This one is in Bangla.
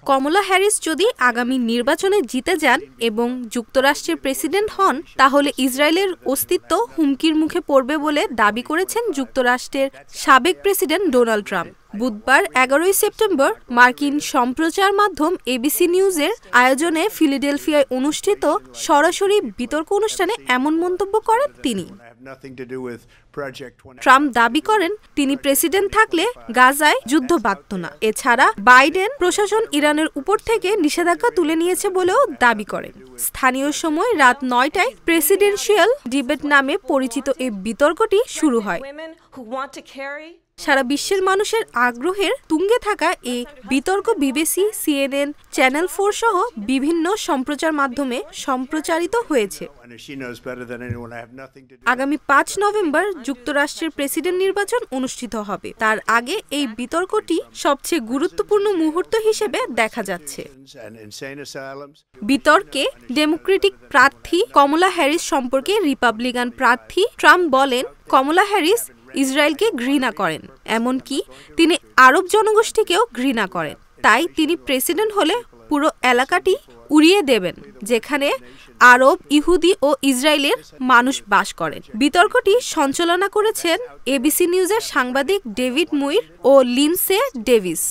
কমলা হ্যারিস যদি আগামী নির্বাচনে জিতে যান এবং যুক্তরাষ্ট্রের প্রেসিডেন্ট হন তাহলে ইসরায়েলের অস্তিত্ব হুমকির মুখে পড়বে বলে দাবি করেছেন যুক্তরাষ্ট্রের সাবেক প্রেসিডেন্ট ডোনাল্ড ট্রাম্প। বুধবার 11 সেপ্টেম্বর মার্কিন সম্প্রচার মাধ্যম এবিসি নিউজের আয়োজনে ফিলাডেলফিয়ায় অনুষ্ঠিত সরাসরি বিতর্ক অনুষ্ঠানে এমন মন্তব্য করেন তিনি। ট্রাম্প দাবি করেন তিনি প্রেসিডেন্ট থাকলে গাজায় যুদ্ধ বাধত না। এছাড়া বাইডেন প্রশাসন ইরানের উপর থেকে নিষেধাজ্ঞা তুলে নিয়েছে বলেও দাবি করেন। স্থানীয় সময় রাত 9টায় প্রেসিডেন্সিয়াল ডিবেট নামে পরিচিত এই বিতর্কটি শুরু হয়। সারা বিশ্বের মানুষের আগ্রহের তুঙ্গে থাকা এই বিতর্ক বিবিসি, সিএনএন, চ্যানেল 4 সহ বিভিন্ন সম্প্রচার মাধ্যমে সম্প্রচারিত হয়েছে। আগামী 5 নভেম্বর যুক্তরাষ্ট্রের প্রেসিডেন্ট নির্বাচন অনুষ্ঠিত হবে। তার আগে এই বিতর্কটি সবচেয়ে গুরুত্বপূর্ণ মুহূর্ত হিসেবে দেখা যাচ্ছে। বিতর্কে ডেমোক্রেটিক প্রার্থী কমলা হ্যারিস সম্পর্কে রিপাবলিকান প্রার্থী ট্রাম্প বলেন, কমলা হ্যারিস ইসরায়েলকে ঘৃণা করেন, এমনকি তিনি আরব জনগোষ্ঠীকেও ঘৃণা করেন। তাই তিনি প্রেসিডেন্ট হলে পুরো এলাকাটি উড়িয়ে দেবেন যেখানে আরব, ইহুদি ও ইসরায়েলের মানুষ বাস করেন। বিতর্কটি সঞ্চালনা করেছেন এবিসি নিউজের সাংবাদিক ডেভিড মুইর ও লিন্ডসে ডেভিস।